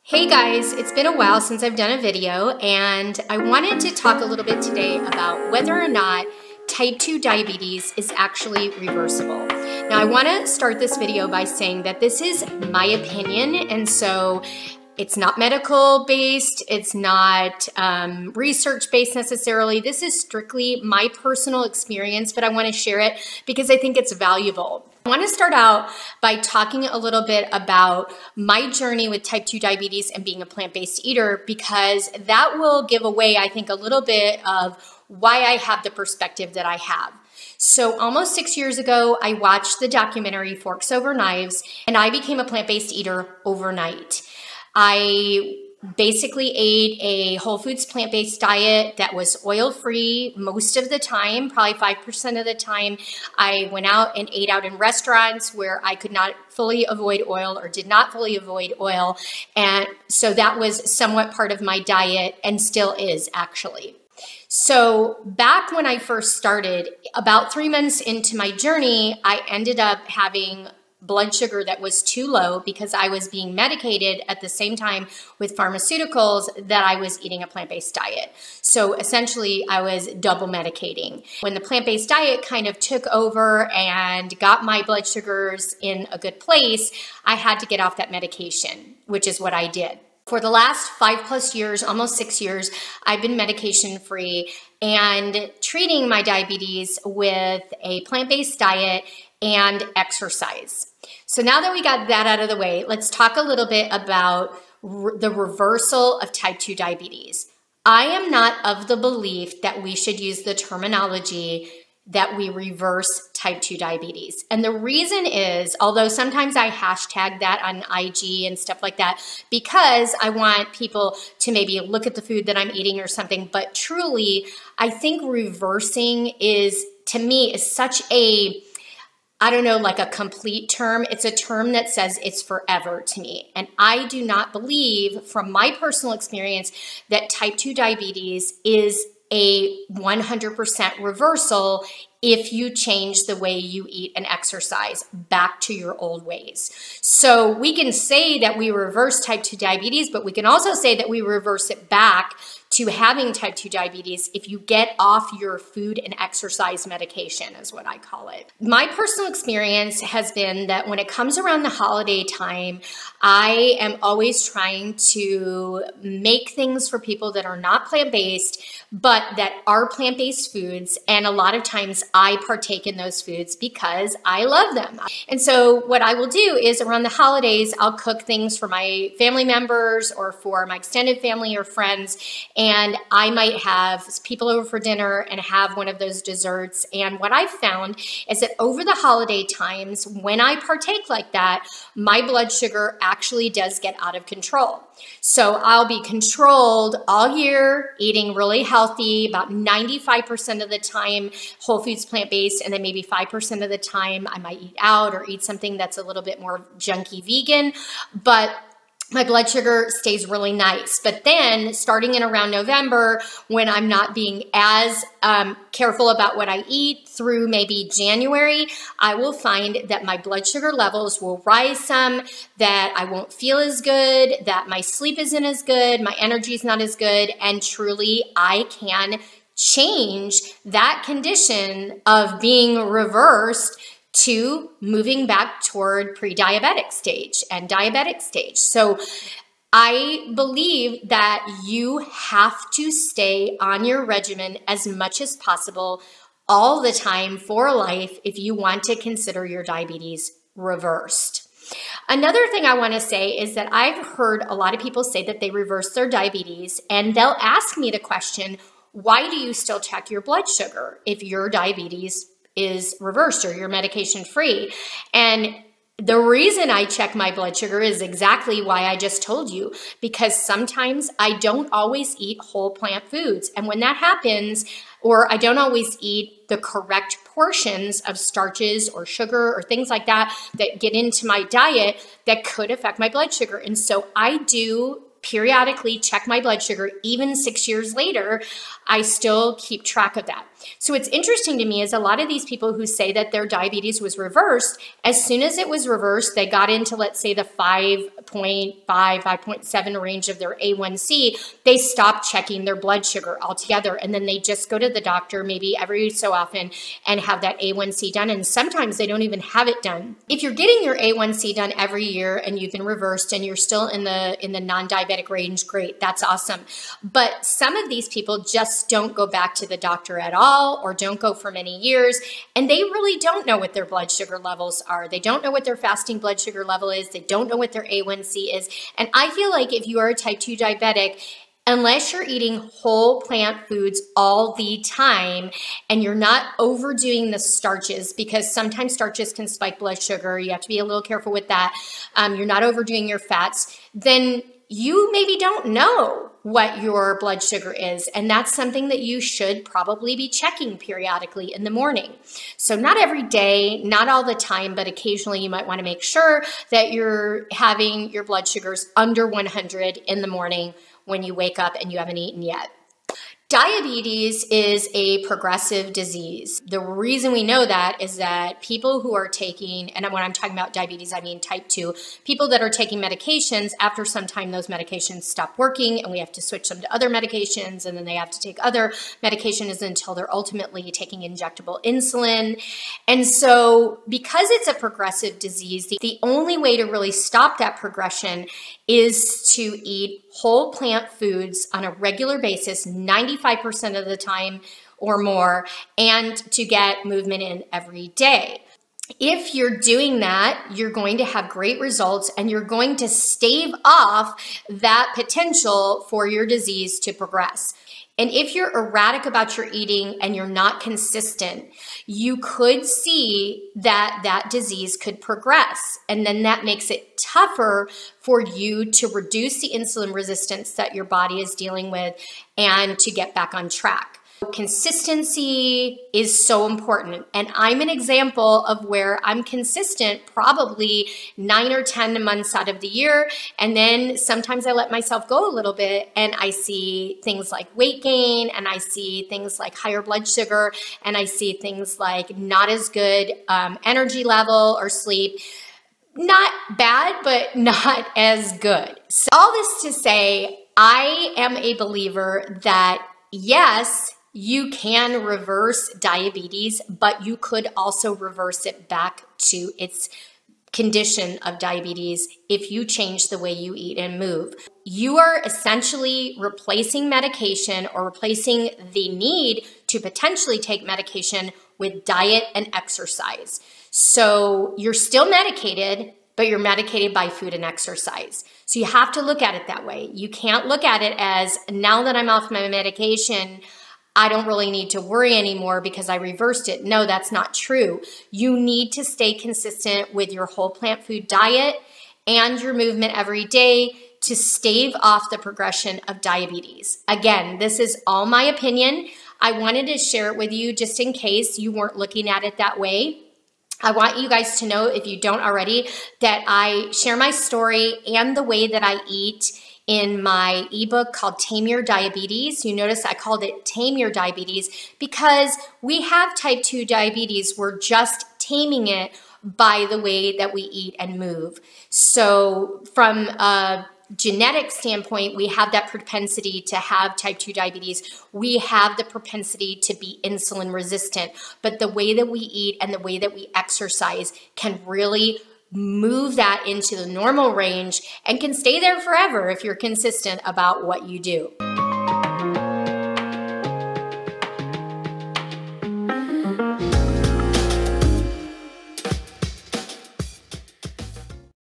Hey guys, it's been a while since I've done a video and I wanted to talk a little bit today about whether or not type 2 diabetes is actually reversible. Now I want to start this video by saying that this is my opinion, and so it's not medical based, it's not research based necessarily. This is strictly my personal experience, but I want to share it because I think it's valuable. I want to start out by talking a little bit about my journey with type 2 diabetes and being a plant-based eater, because that will give away, I think, a little bit of why I have the perspective that I have. So almost 6 years ago, I watched the documentary Forks Over Knives, and I became a plant-based eater overnight. I basically ate a whole foods plant-based diet that was oil-free most of the time, probably 5% of the time. I went out and ate out in restaurants where I could not fully avoid oil or did not fully avoid oil. And so that was somewhat part of my diet and still is actually. So back when I first started, about 3 months into my journey, I ended up having blood sugar that was too low because I was being medicated at the same time with pharmaceuticals that I was eating a plant-based diet. So essentially I was double medicating. When the plant-based diet kind of took over and got my blood sugars in a good place, I had to get off that medication, which is what I did. For the last 5+ years, almost 6 years, I've been medication free and treating my diabetes with a plant-based diet and exercise. So now that we got that out of the way, let's talk a little bit about the reversal of type 2 diabetes. I am not of the belief that we should use the terminology that we reverse type 2 diabetes. And the reason is, although sometimes I hashtag that on IG and stuff like that, because I want people to maybe look at the food that I'm eating or something, but truly, I think reversing is, to me, is such a, I don't know, like a complete term. It's a term that says it's forever to me. And I do not believe, from my personal experience, that type 2 diabetes is a 100% reversal if you change the way you eat and exercise back to your old ways. So we can say that we reverse type 2 diabetes, but we can also say that we reverse it back to having type 2 diabetes if you get off your food and exercise medication, is what I call it. My personal experience has been that when it comes around the holiday time, I am always trying to make things for people that are not plant-based, but that are plant-based foods. And a lot of times I partake in those foods because I love them. And so what I will do is around the holidays, I'll cook things for my family members or for my extended family or friends. And I might have people over for dinner and have one of those desserts. And what I've found is that over the holiday times, when I partake like that, my blood sugar actually does get out of control. So I'll be controlled all year, eating really healthy, about 95% of the time, whole foods plant-based, and then maybe 5% of the time I might eat out or eat something that's a little bit more junky vegan. But my blood sugar stays really nice. But then starting in around November, when I'm not being as careful about what I eat through maybe January, I will find that my blood sugar levels will rise some, that I won't feel as good, that my sleep isn't as good, my energy is not as good, and truly I can change that condition of being reversed to moving back toward pre-diabetic stage and diabetic stage. So I believe that you have to stay on your regimen as much as possible all the time for life if you want to consider your diabetes reversed. Another thing I want to say is that I've heard a lot of people say that they reverse their diabetes, and they'll ask me the question, why do you still check your blood sugar if your diabetes is reversed or you're medication free? And the reason I check my blood sugar is exactly why I just told you, because sometimes I don't always eat whole plant foods. And when that happens, or I don't always eat the correct portions of starches or sugar or things like that that get into my diet, that could affect my blood sugar. And so I do periodically check my blood sugar. Even 6 years later, I still keep track of that. So what's interesting to me is a lot of these people who say that their diabetes was reversed, as soon as it was reversed, they got into, let's say, the 5 0.5, 5.7 range of their A1C, they stop checking their blood sugar altogether. And then they just go to the doctor maybe every so often and have that A1C done. And sometimes they don't even have it done. If you're getting your A1C done every year and you've been reversed and you're still in the non-diabetic range, great, that's awesome. But some of these people just don't go back to the doctor at all, or don't go for many years, and they really don't know what their blood sugar levels are. They don't know what their fasting blood sugar level is. They don't know what their A1C is. And I feel like if you are a type 2 diabetic, unless you're eating whole plant foods all the time and you're not overdoing the starches, because sometimes starches can spike blood sugar, you have to be a little careful with that. You're not overdoing your fats, then you maybe don't know what your blood sugar is. And that's something that you should probably be checking periodically in the morning. So not every day, not all the time, but occasionally you might want to make sure that you're having your blood sugars under 100 in the morning when you wake up and you haven't eaten yet. Diabetes is a progressive disease. The reason we know that is that people who are taking, and when I'm talking about diabetes, I mean type 2, people that are taking medications, after some time those medications stop working and we have to switch them to other medications, and then they have to take other medications until they're ultimately taking injectable insulin. And so because it's a progressive disease, the only way to really stop that progression is to eat whole plant foods on a regular basis, 95% of the time or more, and to get movement in every day. If you're doing that, you're going to have great results and you're going to stave off that potential for your disease to progress. And if you're erratic about your eating and you're not consistent, you could see that that disease could progress. And then that makes it tougher for you to reduce the insulin resistance that your body is dealing with and to get back on track. Consistency is so important. And I'm an example of where I'm consistent probably 9 or 10 months out of the year. And then sometimes I let myself go a little bit and I see things like weight gain, and I see things like higher blood sugar, and I see things like not as good energy level or sleep. Not bad, but not as good. So all this to say, I am a believer that yes, you can reverse diabetes, but you could also reverse it back to its condition of diabetes if you change the way you eat and move. You are essentially replacing medication or replacing the need to potentially take medication with diet and exercise. So you're still medicated, but you're medicated by food and exercise. So you have to look at it that way. You can't look at it as, now that I'm off my medication, I don't really need to worry anymore because I reversed it. No, that's not true. You need to stay consistent with your whole plant food diet and your movement every day to stave off the progression of diabetes. Again, this is all my opinion. I wanted to share it with you just in case you weren't looking at it that way. I want you guys to know, if you don't already, that I share my story and the way that I eat in my ebook called Tame Your Diabetes. You notice I called it Tame Your Diabetes because we have type 2 diabetes. We're just taming it by the way that we eat and move. So from a genetic standpoint, we have that propensity to have type 2 diabetes. We have the propensity to be insulin resistant, but the way that we eat and the way that we exercise can really move that into the normal range and can stay there forever if you're consistent about what you do.